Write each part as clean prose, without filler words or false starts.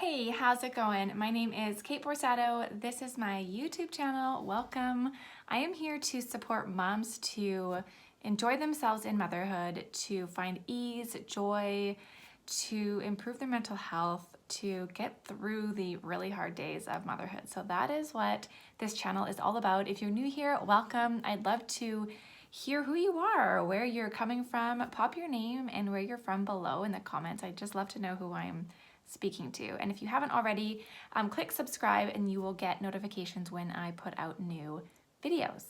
Hey, how's it going? My name is Kate Borsato. This is my YouTube channel. Welcome. I am here to support moms to enjoy themselves in motherhood, to find ease, joy, to improve their mental health, to get through the really hard days of motherhood. So that is what this channel is all about. If you're new here, welcome. I'd love to hear who you are, where you're coming from. Pop your name and where you're from below in the comments. I'd just love to know who I am speaking to. And if you haven't already, click subscribe and you will get notifications when I put out new videos.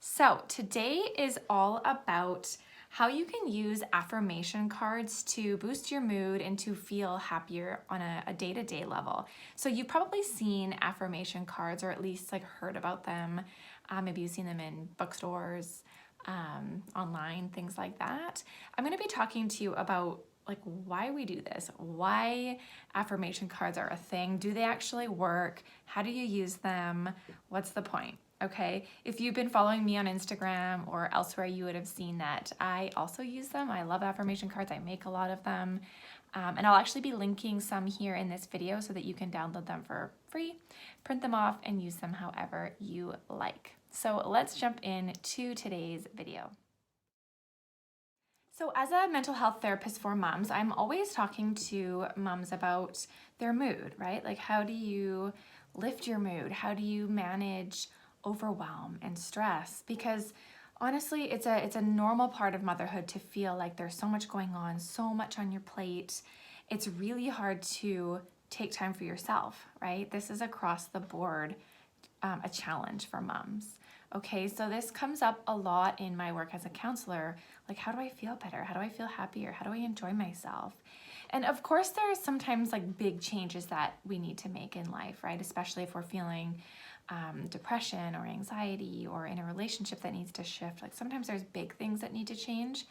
So today is all about how you can use affirmation cards to boost your mood and to feel happier on a day-to-day level. So you've probably seen affirmation cards, or at least like heard about them. Maybe you've seen them in bookstores, online, things like that. I'm going to be talking to you about like why we do this, why affirmation cards are a thing. Do they actually work? How do you use them? What's the point? Okay, if you've been following me on Instagram or elsewhere, you would have seen that I also use them. I love affirmation cards. I make a lot of them. And I'll actually be linking some here in this video so that you can download them for free, print them off, and use them however you like. So let's jump into today's video. So as a mental health therapist for moms, I'm always talking to moms about their mood, right? Like, how do you lift your mood? How do you manage overwhelm and stress? Because honestly, it's a normal part of motherhood to feel like there's so much going on, so much on your plate. It's really hard to take time for yourself, right? This is across the board a challenge for moms. Okay, so this comes up a lot in my work as a counselor. Like, how do I feel better? How do I feel happier? How do I enjoy myself? And of course, there are sometimes like big changes that we need to make in life, right? Especially if we're feeling depression or anxiety or in a relationship that needs to shift. Like sometimes there's big things that need to change.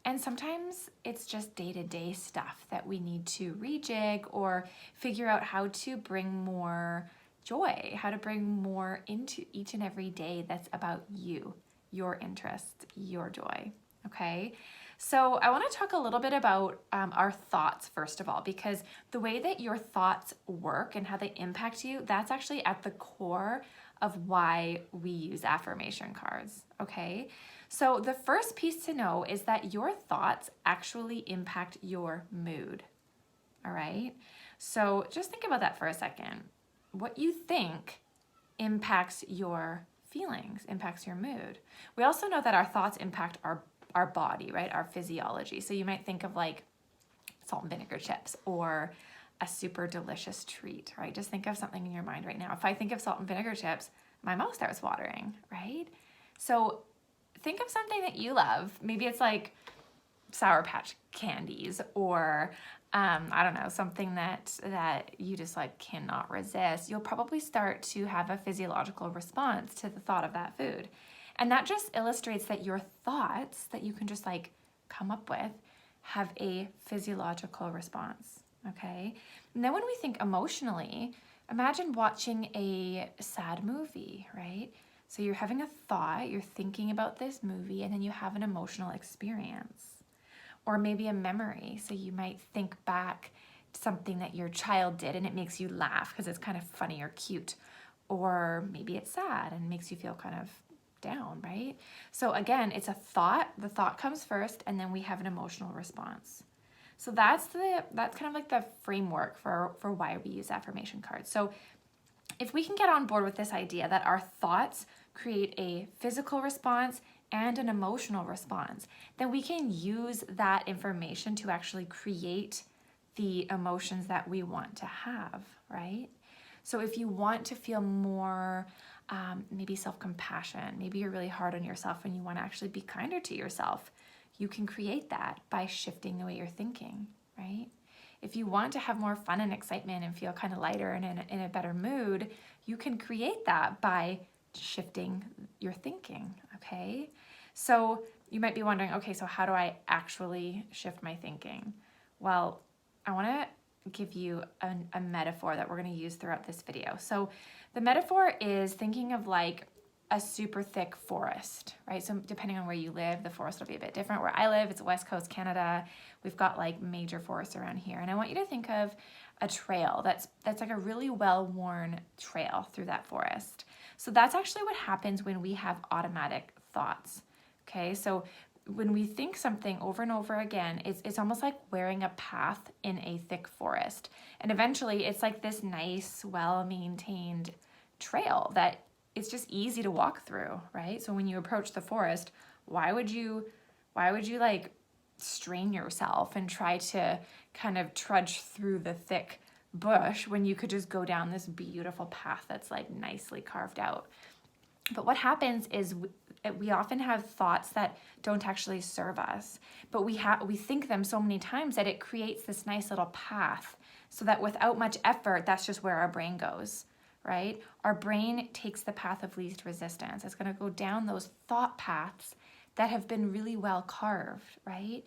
And sometimes it's just day-to-day stuff that we need to rejig or figure out how to bring more joy, how to bring more into each and every day that's about you, your interest, your joy, okay? So I wanna talk a little bit about our thoughts first of all, because the way that your thoughts work and how they impact you, that's actually at the core of why we use affirmation cards, okay? So the first piece to know is that your thoughts actually impact your mood, all right? So just think about that for a second. What you think impacts your feelings, impacts your mood. We also know that our thoughts impact our body, right? Our physiology. So you might think of like salt and vinegar chips or a super delicious treat, right? Just think of something in your mind right now. If I think of salt and vinegar chips, my mouth starts watering, right? So think of something that you love. Maybe it's like Sour Patch candies or I don't know, something that you just like cannot resist. You'll probably start to have a physiological response to the thought of that food. And that just illustrates that your thoughts that you can just like come up with have a physiological response, okay? And then when we think emotionally, imagine watching a sad movie, right? So you're having a thought, you're thinking about this movie, and then you have an emotional experience. Or maybe a memory. So you might think back to something that your child did and it makes you laugh because it's kind of funny or cute. Or maybe it's sad and makes you feel kind of down, right? So again, it's a thought. The thought comes first and then we have an emotional response. So that's kind of like the framework for why we use affirmation cards. So if we can get on board with this idea that our thoughts create a physical response and an emotional response, then we can use that information to actually create the emotions that we want to have, right? So if you want to feel more maybe self-compassion, maybe you're really hard on yourself and you want to actually be kinder to yourself, you can create that by shifting the way you're thinking, right? If you want to have more fun and excitement and feel kind of lighter and in a better mood, you can create that by shifting your thinking, okay? So you might be wondering, okay, so how do I actually shift my thinking? Well, I want to give you a metaphor that we're going to use throughout this video. So the metaphor is thinking of like a super thick forest, right? So depending on where you live, the forest will be a bit different. Where I live, it's West Coast Canada. We've got like major forests around here. And I want you to think of a trail that's like a really well-worn trail through that forest. So that's actually what happens when we have automatic thoughts. Okay, so when we think something over and over again, it's almost like wearing a path in a thick forest. And eventually it's like this nice, well-maintained trail that it's just easy to walk through, right? So when you approach the forest, why would you like strain yourself and try to kind of trudge through the thick bush when you could just go down this beautiful path that's like nicely carved out? But what happens is we often have thoughts that don't actually serve us, but we think them so many times that it creates this nice little path, so that without much effort, that's just where our brain goes, right? Our brain takes the path of least resistance. It's going to go down those thought paths that have been really well carved, right?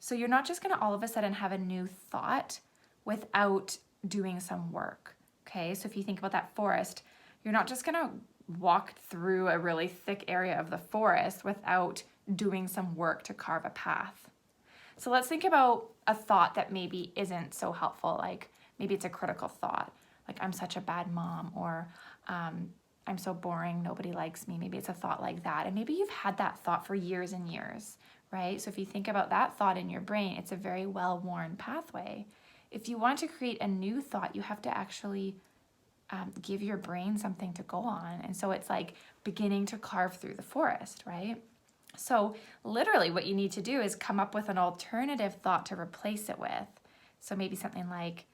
So you're not just going to all of a sudden have a new thought without doing some work, okay? So if you think about that forest, you're not just going to walk through a really thick area of the forest without doing some work to carve a path. So let's think about a thought that maybe isn't so helpful, like maybe it's a critical thought, like I'm such a bad mom, or I'm so boring, nobody likes me. Maybe it's a thought like that. And maybe you've had that thought for years and years, right? So if you think about that thought in your brain, it's a very well-worn pathway. If you want to create a new thought, you have to actually give your brain something to go on. And so it's like beginning to carve through the forest, right? So literally what you need to do is come up with an alternative thought to replace it with. So maybe something like,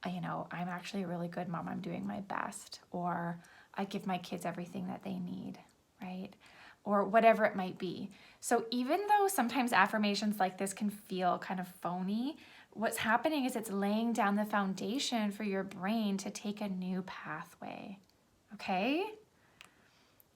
I'm actually a really good mom. I'm doing my best. Or I give my kids everything that they need, right? Or whatever it might be. So even though sometimes affirmations like this can feel kind of phony, what's happening is it's laying down the foundation for your brain to take a new pathway, okay?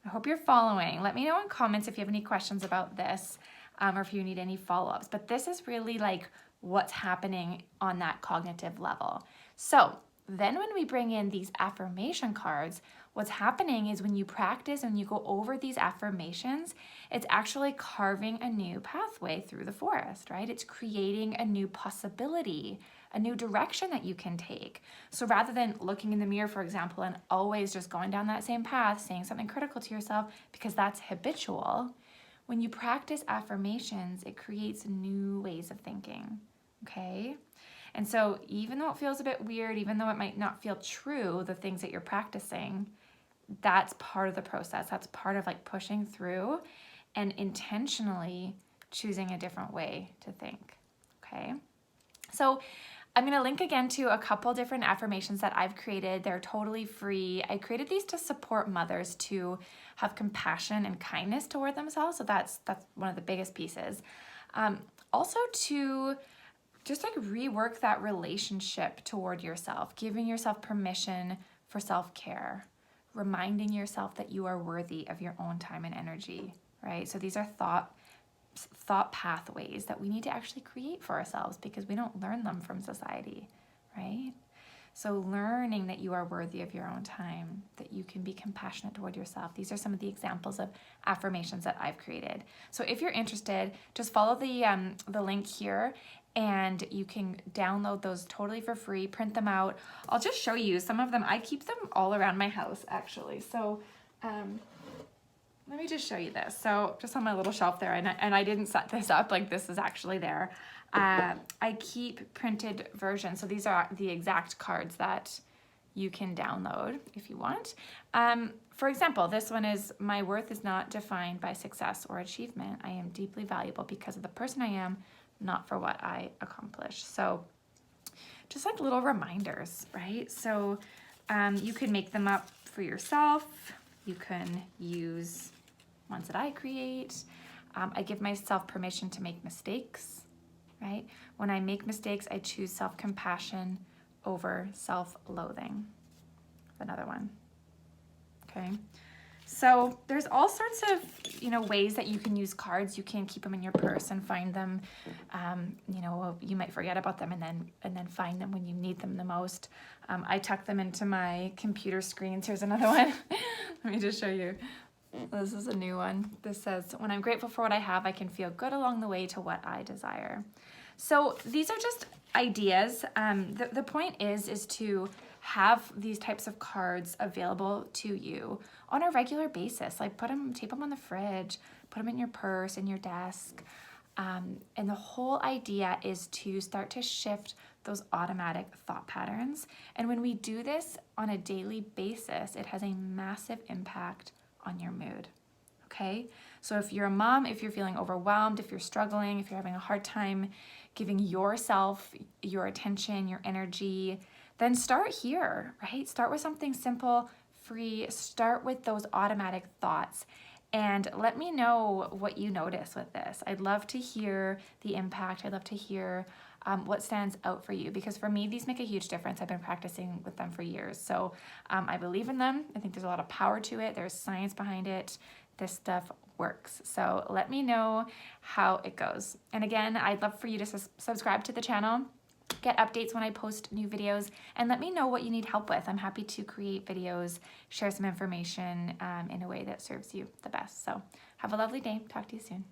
I hope you're following. Let me know in comments if you have any questions about this, or if you need any follow-ups. But this is really like what's happening on that cognitive level. So then when we bring in these affirmation cards, what's happening is when you practice and you go over these affirmations, it's actually carving a new pathway through the forest, right? It's creating a new possibility, a new direction that you can take. So rather than looking in the mirror, for example, and always just going down that same path, saying something critical to yourself, because that's habitual, when you practice affirmations, it creates new ways of thinking, okay? And so even though it feels a bit weird, even though it might not feel true, the things that you're practicing, that's part of the process. That's part of like pushing through and intentionally choosing a different way to think, okay? So I'm going to link again to a couple different affirmations that I've created. They're totally free. I created these to support mothers to have compassion and kindness toward themselves. So that's one of the biggest pieces. Also to just like rework that relationship toward yourself, giving yourself permission for self-care, reminding yourself that you are worthy of your own time and energy, right? So these are thought pathways that we need to actually create for ourselves because we don't learn them from society, right? So learning that you are worthy of your own time, that you can be compassionate toward yourself. These are some of the examples of affirmations that I've created. So if you're interested, just follow the link here and you can download those totally for free, print them out. I'll just show you some of them. I keep them all around my house actually. So let me just show you this. So just on my little shelf there, and I didn't set this up, like this is actually there. I keep printed versions. So these are the exact cards that you can download if you want. For example, this one is, my worth is not defined by success or achievement. I am deeply valuable because of the person I am, not for what I accomplish. So just like little reminders, right? So you can make them up for yourself. You can use ones that I create. I give myself permission to make mistakes, right? When I make mistakes, I choose self-compassion over self-loathing. Another one, okay? So there's all sorts of, ways that you can use cards. You can keep them in your purse and find them. You might forget about them and then find them when you need them the most. I tuck them into my computer screens. Here's another one. Let me just show you. This is a new one. This says, when I'm grateful for what I have, I can feel good along the way to what I desire. So these are just ideas. The point is to have these types of cards available to you on a regular basis. Like tape them on the fridge, put them in your purse, in your desk. And the whole idea is to start to shift those automatic thought patterns. And when we do this on a daily basis, it has a massive impact on your mood. Okay? So if you're a mom, if you're feeling overwhelmed, if you're struggling, if you're having a hard time giving yourself your attention, your energy, then start here, right? Start with something simple, free. Start with those automatic thoughts. And let me know what you notice with this. I'd love to hear the impact. I'd love to hear what stands out for you, because for me, these make a huge difference. I've been practicing with them for years. So I believe in them. I think there's a lot of power to it. There's science behind it. This stuff works. So let me know how it goes. And again, I'd love for you to subscribe to the channel, get updates when I post new videos, and let me know what you need help with. I'm happy to create videos, share some information in a way that serves you the best. So have a lovely day. Talk to you soon.